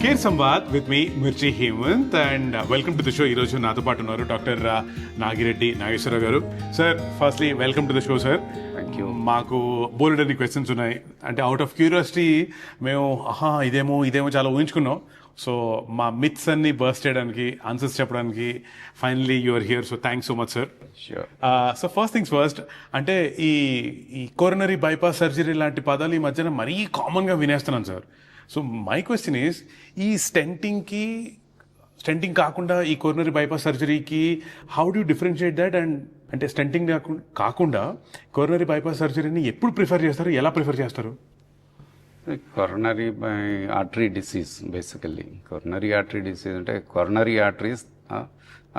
Care Samvad with me Mirchi Hemanth and welcome to the show. ఈరోజు నాతో పాటు ఉన్నారు డాక్టర్ నాగిరెడ్డి నాగేశ్వరరావు గారు. Sir, firstly welcome to the show sir. Thank you. మాకు బోల్డ్ అన్ని క్వశ్చన్స్ ఉన్నాయి. అంటే అవుట్ ఆఫ్ క్యూరియాసిటీ మేము ఇదేమో చాలా ఊహించుకున్నాం. సో మా మిత్స్ అన్ని బర్స్ట్ చేయడానికి, ఆన్సర్స్ చెప్పడానికి finally you're here. So thanks so much sir. Sure. So first things first, అంటే ఈ కోరనరీ బైపాస్ సర్జరీ లాంటి పదాలు ఈ మధ్యన మరీ కామన్గా వినేస్తున్నాను sir. So my question is, ఈ స్టెంటింగ్ కాకుండా ఈ కోరనరీ బైపాస్ సర్జరీకి how do differentiate that? And అంటే స్టెంటింగ్ కాకుండా కోరనరీ బైపాస్ సర్జరీని ఎప్పుడు ప్రిఫర్ చేస్తారు, ఎలా ప్రిఫర్ చేస్తారు? Coronary artery disease, basically. Coronary artery disease అంటే coronary arteries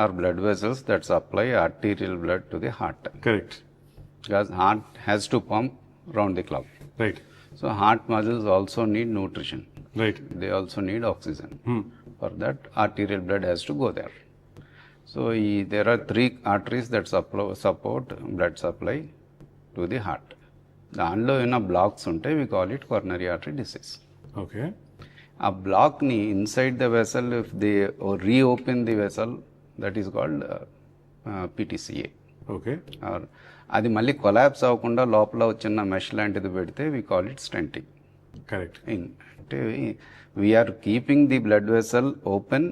are blood vessels that supply arterial blood to the heart. Correct. Because heart has to pump round the clock. Right. So heart muscles also need nutrition. Right. They also need oxygen. For that, arterial blood has to go there. So there are three arteries that support blood supply to the heart. దానిలో ఏమైనా blocks ఉంటే we call it coronary artery disease. Okay. ఆ బ్లాక్ని inside the vessel if they reopen the vessel, that is called PTCA. Okay. అది మళ్ళీ collapse అవ్వకుండా లోపల చిన్న మెష్ లాంటిది పెడితే we call it stenting. Correct. అంటే we are keeping the blood vessel open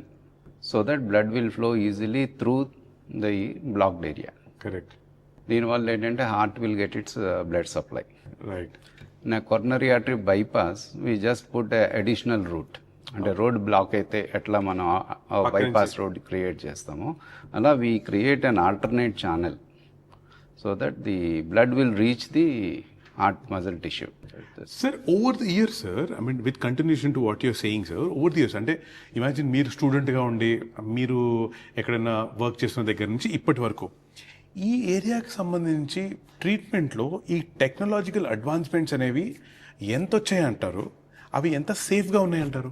so that blood will flow easily through the blocked area. Correct. దీనివల్ల ఏంటంటే heart will get its blood supply. Right. నా coronary artery bypass we just put additional route. అంటే road block అయితే ఎట్లా మనం bypass road create చేస్తామో అలా we create an alternate channel so that the blood will reach the heart muscle tissue. Sir, over the years sir, I mean with continuation to what you're saying sir, over the years అంటే imagine మీరు స్టూడెంట్గా ఉండి మీరు ఎక్కడైనా work చేస్తున్న దగ్గర నుంచి ఇప్పటి వరకు ఈ ఏరియాకి సంబంధించి ట్రీట్మెంట్లో ఈ టెక్నాలజికల్ అడ్వాన్స్మెంట్స్ అనేవి ఎంత వచ్చాయంటారు? అవి ఎంత సేఫ్గా ఉన్నాయంటారు?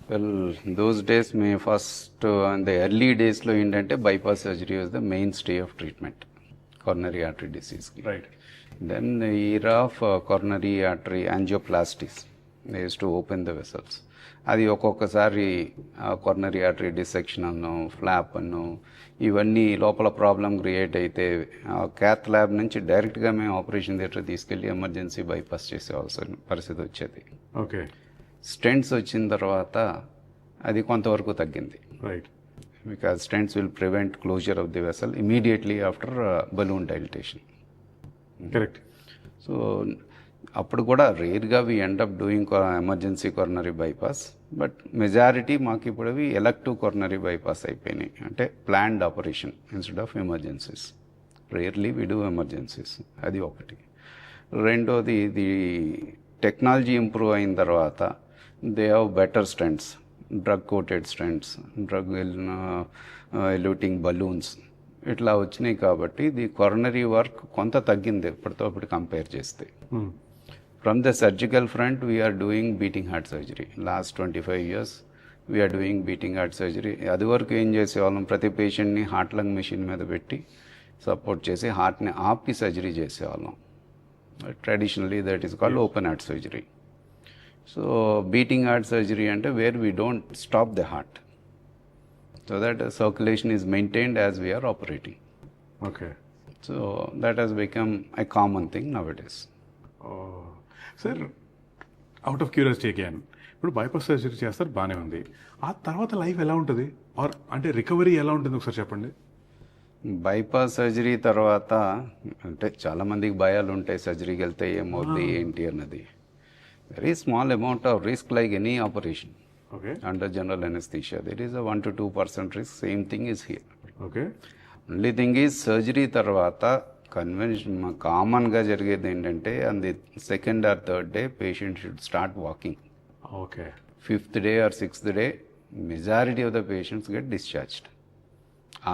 Well, those days first the early డేస్లో ఏంటంటే bypass surgery was the mainstay of treatment coronary artery డిసీజ్కి. Right. Then the era of coronary artery angioplasties, they used to open the vessels. అది ఒక్కొక్కసారి కొరనరీ ఆర్టరీ డిసెక్షన్ అను, flap అను, ఇవన్నీ లోపల problem create అయితే క్యాత్ ల్యాబ్ నుంచి డైరెక్ట్గా మేము ఆపరేషన్ థియేటర్ తీసుకెళ్ళి ఎమర్జెన్సీ బైపాస్ చేసేవాల్సిన పరిస్థితి వచ్చేది. ఓకే. స్టెంట్స్ వచ్చిన తర్వాత అది కొంతవరకు తగ్గింది. Right. Because stents will prevent closure of the vessel immediately after balloon dilatation. Correct. So అప్పుడు కూడా రేర్గా we end up doing emergency coronary bypass, but majority మాకు ఇప్పుడు అవి ఎలక్టివ్ కొరనరీ బైపాస్ అయిపోయినాయి. అంటే planned operation instead of emergencies. Rarely we do emergencies. అది ఒకటి. రెండోది, ది టెక్నాలజీ ఇంప్రూవ్ అయిన తర్వాత they have better stents, drug coated stents, drug eluting balloons ఇట్లా వచ్చినాయి. కాబట్టి ది కొరనరీ వర్క్ కొంత తగ్గింది ఇప్పటితో అప్పుడు కంపేర్ చేస్తే. From the surgical front we're doing beating heart surgery. Last 25 years we're doing beating heart surgery. అది వరకు ఏం చేసేవాళ్ళం, ప్రతి పేషెంట్ని హార్ట్ లంగ్ మెషిన్ మీద పెట్టి సపోర్ట్ చేసి హార్ట్ని ఆపి సర్జరీ చేసేవాళ్ళం. Traditionally that is called open heart surgery. So beating heart surgery అంటే where we don't stop the heart, so that circulation is maintained as we are operating. Okay. So that has become a common thing nowadays. Sir, out of curiosity again, ఇప్పుడు bypass surgery చేస్తారు, బాగానే ఉంది. ఆ తర్వాత life ఎలా ఉంటుంది, are అంటే recovery ఎలా ఉంటుంది ఒకసారి చెప్పండి. బైపాస్ సర్జరీ తర్వాత అంటే చాలామందికి భయాలు ఉంటాయి, సర్జరీకి వెళ్తే ఏమవుతుంది ఏంటి అన్నది. Very small amount of risk like any operation. Okay. Under general anesthesia, there is a 1 to 2% risk. Same thing is here. Okay. Only thing is surgery తర్వాత కన్వెన్షన్ కామన్గా జరిగేది ఏంటంటే on the second or third day patient should start walking. Okay. 5th day or 6th day majority of the patients get discharged.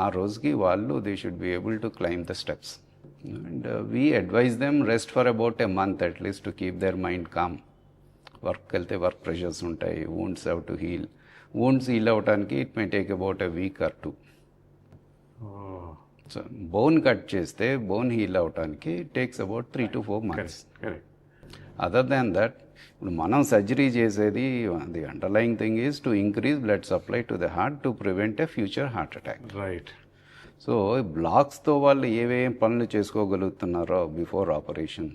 ఆ రోజుకి వాళ్ళు they should be able to climb the steps. And we advise them rest for about a month at least to keep their mind calm. వర్క్కి వెళ్తే work pressures ఉంటాయి, wounds have to heal. Wounds heal అవ్వడానికి it may take about a week or 2. So bone cut చేస్తే bone heal అవ్వడానికి takes about 3 to 4 months. Other than that ఇప్పుడు మనం surgery చేసేది the underlying thing is to increase blood supply to the heart to prevent a future heart attack. Right. So బ్లాక్స్తో వాళ్ళు ఏవేం పనులు చేసుకోగలుగుతున్నారో before operation,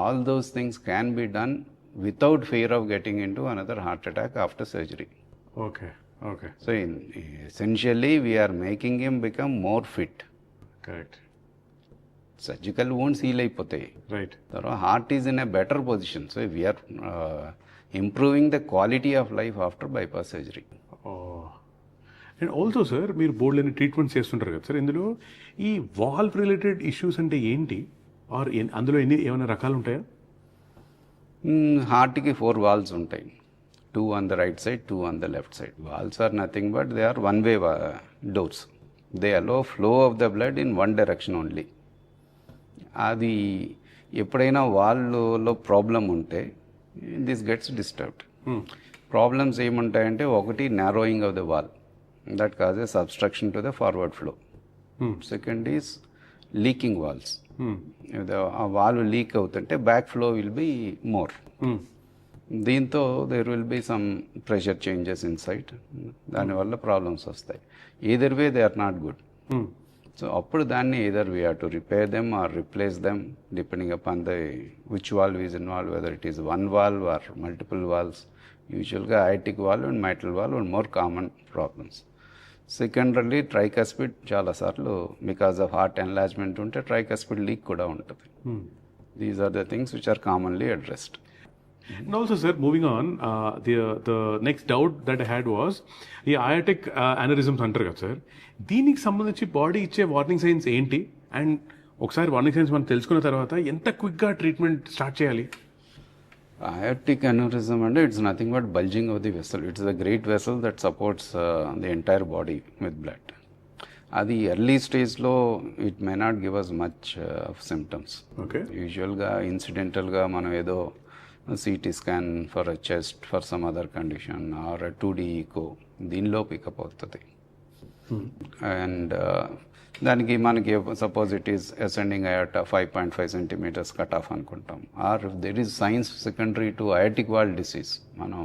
all those things can be done without fear of getting into another heart attack after surgery. Okay. Okay. So essentially we are making him become more fit. Correct. Surgical wounds heal అయిపోతాయి. Right. తర్వాత heart is in a better position. So we're improving the quality of life after bypass surgery. And also sir, మీరు బోర్డులని treatments చేస్తుంటారు కదా sir, ఇందులో ఈ valve related issues అంటే ఏంటి, ఆర్ అందులో ఏమైనా రకాలు ఉంటాయా? హార్ట్కి 4 valves ఉంటాయి. 2 on the right side, 2 on the left side. Valves are nothing but they are one-way doors. They allow flow of the blood in one direction only. అది ఎప్పుడైనా వాల్లో ప్రాబ్లం ఉంటే దిస్ గెట్స్ డిస్టర్బ్డ్. ప్రాబ్లమ్స్ ఏముంటాయంటే, ఒకటి narrowing of the valve, that causes obstruction to the forward flow. Second is leaking valves. ఆ valve leak అవుతుంటే back flow will be more. దీంతో there will be some pressure changes inside, దానివల్ల ప్రాబ్లమ్స్ వస్తాయి. Either way they are not good. So అప్పుడు దాన్ని either we have to repair them or replace them depending upon the which valve is involved, whether it is one valve or multiple valves. Usually aortic valve and mitral valve are more common problems. Secondarily tricuspid చాలా సార్లు because of heart enlargement ఉంటే tricuspid leak కూడా ఉంటుంది. These are the things which are commonly addressed. And also, sir, moving on, the next doubt that I had was ఈ aortic aneurysms అంటారు కదా sir, దీనికి సంబంధించి బాడీ ఇచ్చే వార్నింగ్ సైన్స్ ఏంటి, అండ్ ఒకసారి వార్నింగ్ సైన్స్ మనం తెలుసుకున్న తర్వాత ఎంత క్విక్గా ట్రీట్మెంట్ స్టార్ట్ చేయాలి? Aortic aneurysm and it's nothing but bulging of the vessel. It's a great vessel that supports the entire body with blood. అది ఎర్లీ స్టేజ్లో it may not give us much of symptoms. Okay. యూజువల్గా ఇన్సిడెంటల్గా మనం ఏదో CT scan for a chest for some other condition or 2D echo దీనిలో pick up అవుతుంది. And దానికి మనకి suppose it is ascending aorta 5.5 centimeters cut off అనుకుంటాం, or if there is signs secondary to aortic valve disease, మనం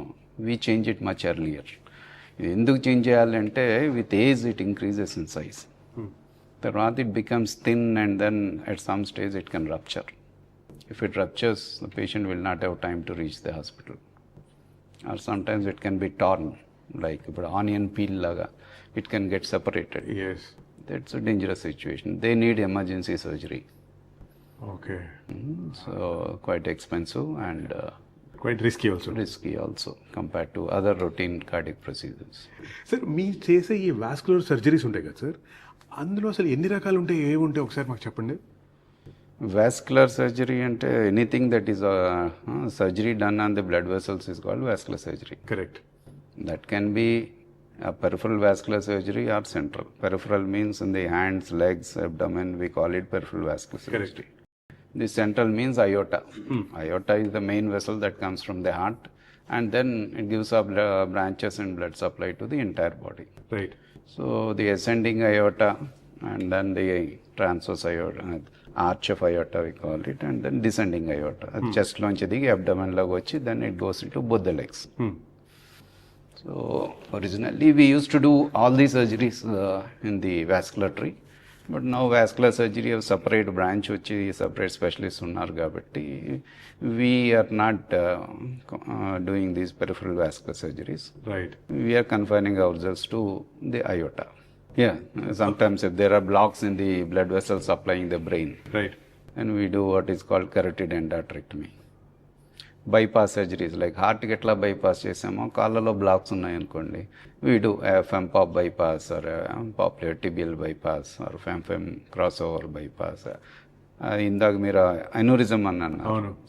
we change it much earlier. ఇది ఎందుకు change చేయాలంటే with age it increases in size, తర్వాత it becomes thin and then at some stage it can rupture. If it ruptures, the patient will not have time to reach the hospital. Or sometimes it can be torn, like onion peel laga, it can get separated. Yes. That's a dangerous situation. They need emergency surgery. Okay. So quite expensive and quite risky also compared to other routine cardiac procedures. Sir, మీరు చేసే ఈ vascular surgeries ఉంటాయి కదా sir, అందులో అసలు ఎన్ని రకాలు ఉంటాయి, ఏవి ఉంటాయి ఒకసారి మాకు చెప్పండి. Vascular surgery ante anything that is surgery done on the blood vessels is called vascular surgery. Correct. That can be a peripheral vascular surgery or central. Peripheral means in the hands, legs, abdomen, we call it peripheral vascular surgery. Correct. The central means aorta. Aorta is the main vessel that comes from the heart, and then it gives up branches and blood supply to the entire body. Right. So the ascending aorta and then the transverse aorta, arch of aorta we call it, and then descending aorta. Chest lonchi digi abdomen logi vachi then it goes into both the legs. So originally we used to do all these surgeries in the vascular tree, but now vascular surgery have separate branch vachi separate specialists unnaru kabatti we are not doing these peripheral vascular surgeries. Right. We are confining ourselves to the aorta. Yeah, sometimes if there are blocks in the blood vessels supplying the brain, right, and we do what is called carotid endarterectomy. Bypass surgeries like heart కి ఎట్లా bypass చేసామో కాళ్ళలో blocks ఉన్నాయనుకోండి, we do a FEMPOP bypass or a popliteal tibial bypass or FEMFEM crossover bypass. ఇందాక మీరు ఎనూరిజం అన్నాను,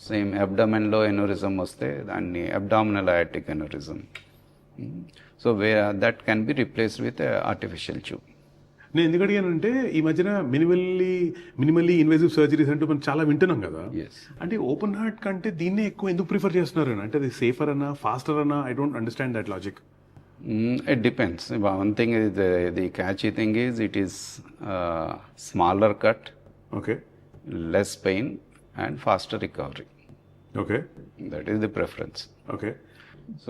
same అబ్డామెన్లో aneurysm వస్తే దాన్ని abdominal aortic aneurysm. So that can be replaced with artificial tube. నేను ఎందుకు అడిగానంటే ఈ మధ్యన మినిమల్లీ ఇన్వేసివ్ సర్జరీస్ అంటూ మనం చాలా వింటున్నాం కదా, అంటే ఓపెన్ హార్ట్ కంటే దీన్నే ఎక్కువ ఎందుకు ప్రిఫర్ చేస్తున్నారు? అంటే అది సేఫర్ అన్నా ఫాస్టర్ అన్నా? I don't understand that logic. It depends. One thing is the catchy thing is it is smaller cut, okay, less pain and faster recovery. Okay That is the preference. Okay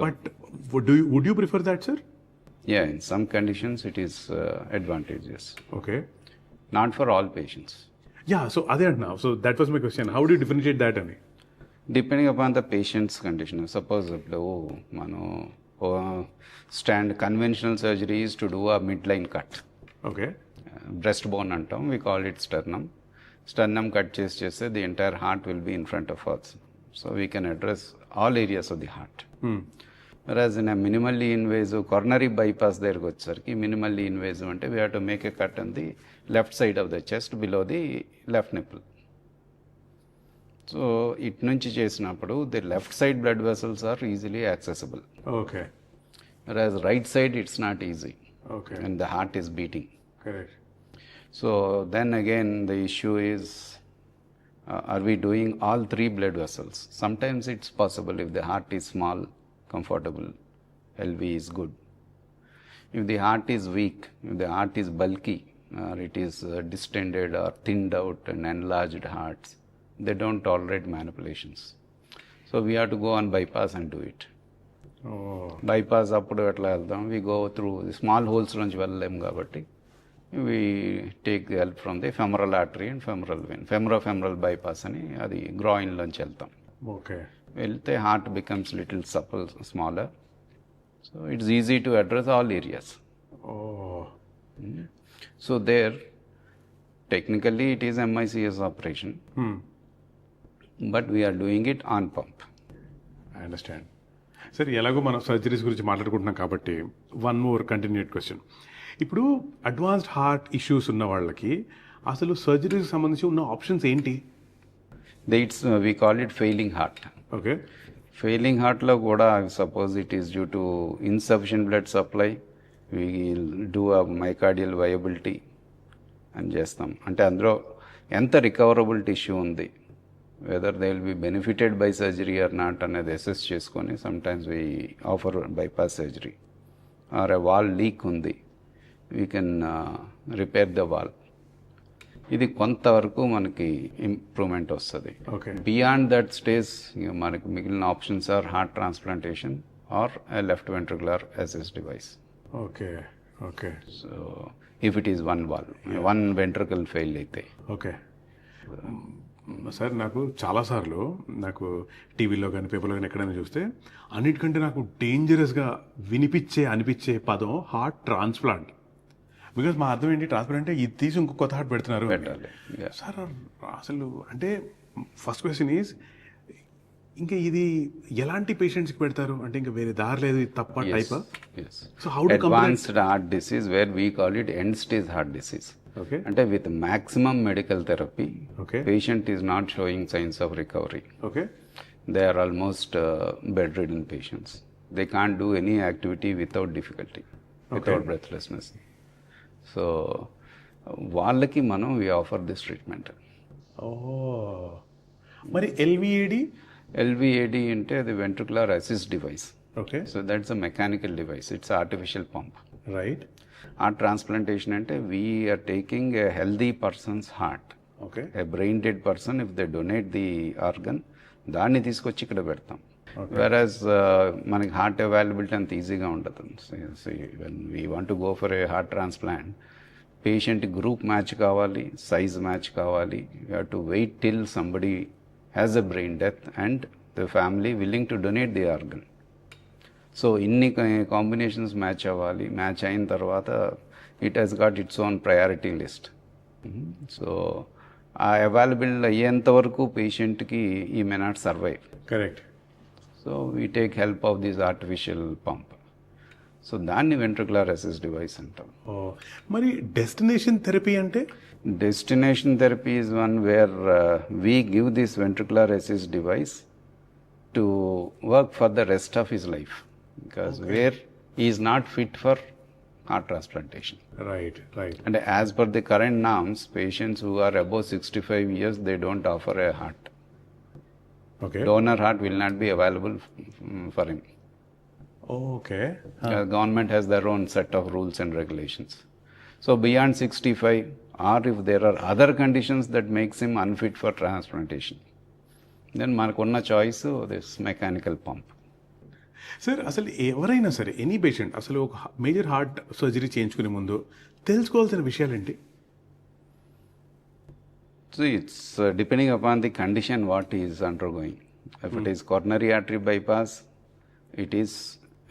but would you prefer that sir? Yeah, in some conditions it is advantageous. Okay Not for all patients. Yeah, so అదే అంటున్నా. So that was my question, how do you differentiate that అని? Depending upon the patient's condition. Suppose ఇప్పుడు మనం stand conventional surgery is to do a midline cut. Okay breast bone అంటాం, we call it sternum cut చేస్తే the entire heart will be in front of us. So we can address all areas of the heart. Whereas in a minimally invasive coronary bypass దగ్గరికి వచ్చేసరికి minimally invasive అంటే we have to make a cut on the left side of the chest below the left nipple. So ఇటు నుంచి చేసినప్పుడు the left side blood vessels are easily accessible. Okay Whereas right side it's not easy okay and the heart is beating. Correct. So then again the issue is are we doing all three blood vessels? Sometimes it's possible if the heart is small, comfortable, LV is good. If the heart is weak, if the heart is bulky, or it is distended or thinned out and enlarged hearts, they don't tolerate manipulations. So we have to go on bypass and do it. Bypass అప్పుడు ఎట్లా వెళ్దాం, we go through the small holes నుంచి వెళ్ళలేము కాబట్టి we take the help from the femoral artery and femoral vein. Femoral bypass అని అది groin లోంచి వెళ్తాం. ఓకే వెళ్తే heart becomes little supple smaller. So it's easy to address all areas. So there technically it is MICS operation, but we're doing it on pump. I understand. సరే, ఎలాగో మనం surgeries గురించి మాట్లాడుకుంటున్నాం కాబట్టి వన్ మోర్ కంటిన్యూడ్ క్వశ్చన్. ఇప్పుడు advanced heart issues ఉన్న వాళ్ళకి అసలు సర్జరీకి సంబంధించి ఉన్న ఆప్షన్స్ ఏంటి? We call it failing heart. Okay failing హార్ట్లో కూడా suppose it is due to insufficient blood supply, we do a myocardial viability అని చేస్తాం. అంటే అందులో ఎంత రికవరబుల్ టిష్యూ ఉంది, whether they will be benefited by surgery or not అనేది assess చేసుకొని sometimes we offer bypass surgery. Or a valve leak ఉంది, we can repair the valve. ఇది కొంతవరకు మనకి ఇంప్రూవ్మెంట్ వస్తుంది. ఓకే బియాండ్ దట్ స్టేజ్ మనకి మిగిలిన options are heart transplantation or left ventricular assist device. Okay okay so if it is one ventricle fail అయితే. Okay sir, నాకు చాలాసార్లు నాకు టీవీలో కానీ పేపర్లో కానీ ఎక్కడైనా చూస్తే అన్నిటికంటే నాకు డేంజరస్గా అనిపించే పదం హార్ట్ ట్రాన్స్ప్లాంట్. బికాజ్ మా అర్థం ఏంటి, ట్రాన్స్ప్లాంట్ అంటే ఇది తీసి ఇంకో కొత్త హార్ట్ పెడుతున్నారు సార్. అసలు అంటే ఫస్ట్ క్వశ్చన్ ఈజ్, ఇంకా ఇది ఎలాంటి పేషెంట్స్కి పెడతారు అంటే ఇంకా వేరే దారి లేదు, ఇది తప్ప type? So how do advanced heart disease where we call it end stage heart disease. Okay అంటే with maximum medical therapy okay patient is not showing signs of recovery. Okay They are almost bedridden patients. They can't do any activity without difficulty, without breathlessness. So, వాళ్ళకి మనం we offer this treatment. మరి LVAD? LVAD అంటే అది ventricular assist device. Okay So that's a mechanical device. It's an artificial pump. Right. Heart transplantation అంటే we are taking a healthy person's heart. Okay A brain dead person, if they donate the organ, దాన్ని తీసుకొచ్చి ఇక్కడ పెడతాం. వెరాజ్ మనకి heart availability అంత ఈజీగా ఉండదు. When we want to go for a heart transplant, patient group match కావాలి, సైజ్ మ్యాచ్ కావాలి. You have to wait till somebody has a brain death and the family willing to donate the organ. So ఇన్ని combinations match అవ్వాలి. Match అయిన తర్వాత it has got its own priority list. So ఆ available అయ్యేంత వరకు పేషెంట్కి ఈ may not survive. Correct. So we take help of this artificial pump. So దాన్ని వెంట్రికులర్ అసిస్ట్ డివైస్ అంటాం. మరి డెస్టినేషన్ థెరపీ అంటే? Destination therapy is one where we give this ventricular assist device to work for the rest of his life, because where he is not fit for heart transplantation. Right. And as per the current norms, patients who are above 65 years, they don't offer a heart. Okay. Donor heart will not be available for him. Okay. Government has their own set of rules and regulations. So beyond 65, or if there are other conditions that makes him unfit for transplantation, then మనకున్న choice this mechanical pump. Sir అసలు ఎవరైనా సరే any patient అసలు ఒక major heart surgery చేయించుకునే ముందు తెలుసుకోవాల్సిన విషయాలేంటి? So it's depending upon the condition what he is undergoing. If it is coronary artery bypass, it is,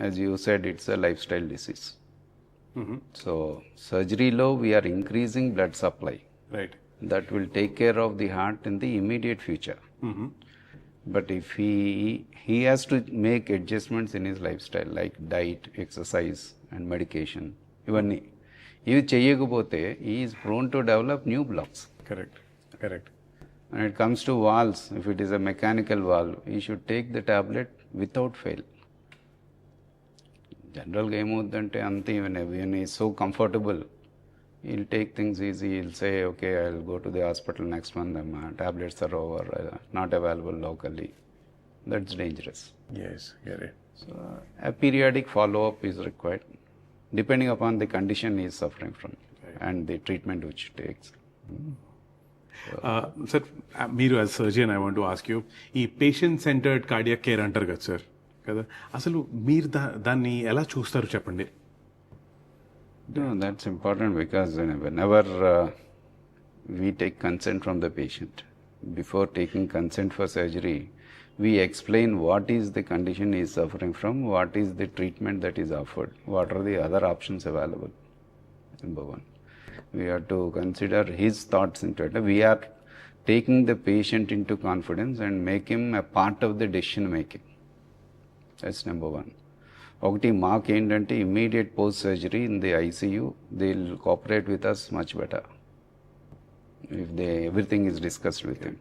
as you said, it's a lifestyle disease. So surgery low, we are increasing blood supply. Right. That will take care of the heart in the immediate future. But if he has to make adjustments in his lifestyle like diet, exercise and medication, ఇవన్నీ ఇవి చేయకపోతే he is prone to develop new blocks. Correct. Correct. When it comes to valves, if it is a mechanical valve, he should take the tablet without fail. జనరల్గా ఏమవుతుందంటే అంతే, when he is so comfortable, he'll take things easy. He'll say, okay, I'll go to the hospital next month, my tablets are over, not available locally. That's dangerous. Yes. Correct. So a periodic follow-up is required, depending upon the condition he is suffering from and the treatment which he takes. Sir మీరు as surgeon I want to ask you, ఈ patient centred cardiac care అంటారు కదా sir, కదా, అసలు మీరు దాన్ని ఎలా చూస్తారు చెప్పండి? No, that's important because whenever we take consent from the patient, before taking consent for surgery, we explain what is the condition he is suffering from, what is the treatment that is offered, what are the other options available. Number one, we have to consider his thoughts into it. We are taking the patient into confidence and make him a part of the decision making. That's number one. ఒకటి మాకు ఏంటంటే immediate post surgery in the ICU they will cooperate with us much better if they everything is discussed with him.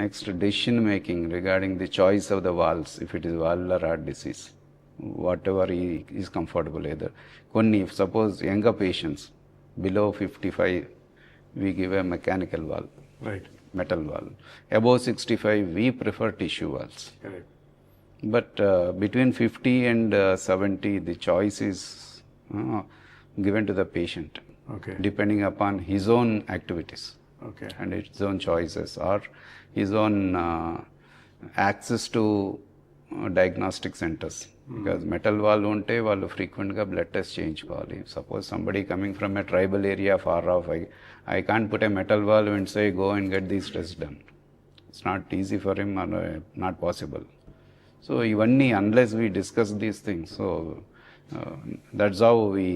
Next decision making regarding the choice of the valves, if it is valvular heart disease, whatever is comfortable. Either కొన్ని suppose younger patients below 55 we give a mechanical valve, right, metal valve. Above 65 we prefer tissue valves. కరెక్ట్. But between 50 and 70, the choice is given to the patient, okay. depending upon his own activities okay. and his own choices or his own access to diagnostic centers. Because metal valve ఉంటే వాళ్ళు ఫ్రీక్వెంట్గా blood test చేయించుకోవాలి. Suppose somebody coming from a tribal area far off, I can't put a metal valve and say go and get these test done. It's not easy for him or not possible. So ఇవన్నీ unless we discuss these things, so that's how we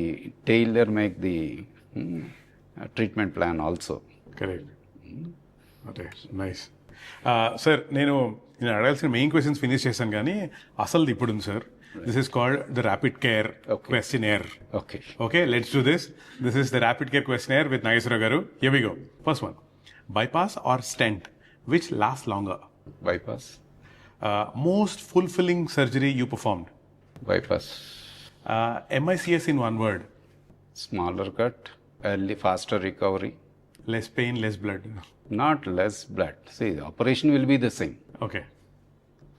tailor make the treatment plan also. Correct. Okay, nice. Sir నేను అడగాల్సిన main questions finish చేశాను, కానీ అసలు ఇప్పుడు ఉంది sir. This is called the rapid care questionnaire. Okay, okay, let's do this. This is the rapid care questionnaire with Nageswara Rao garu. Here we go. First one, bypass or stent, which lasts longer? bypass. Most fulfilling surgery you performed? Bypass. MICS in one word? Smaller cut, early, faster recovery. Less pain, less blood? Not less blood. See, the operation will be the same. Okay.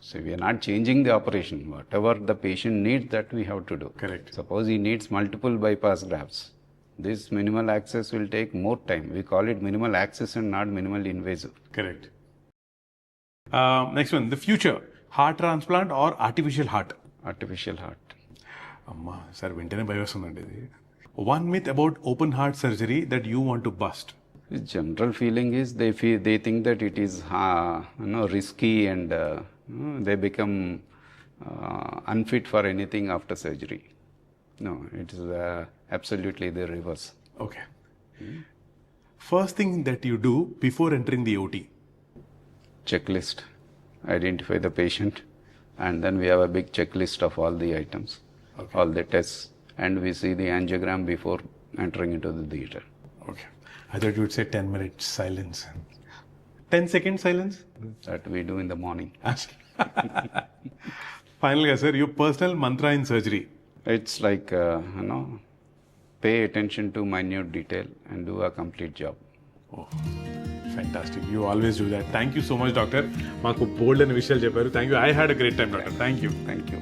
So we are not changing the operation. Whatever the patient needs, that we have to do. Correct. Suppose he needs multiple bypass grafts. This minimal access will take more time. We call it minimal access and not minimally invasive. Correct. Next one, the future, heart transplant or artificial heart? Artificial heart. అమ్మా sir వెంటనే భయం వస్తుందండి ఇది. One myth about open heart surgery that you want to bust? The general feeling is they think that it is risky and they become unfit for anything after surgery. No, it is absolutely the reverse. Okay. First thing that you do before entering the OT? Checklist. Identify the patient, and then we have a big checklist of all the items, all the tests, and we see the angiogram before entering into the theater. Okay. I thought you would say 10 minutes silence. 10 seconds silence? That we do in the morning. Finally, sir, your personal mantra in surgery? It's like, pay attention to minute detail and do a complete job. Oh, fantastic. You always do that. Thank you so much, doctor. Maaku bold and visual chepparu. Thank you. I had a great time, doctor. Thank you. Thank you.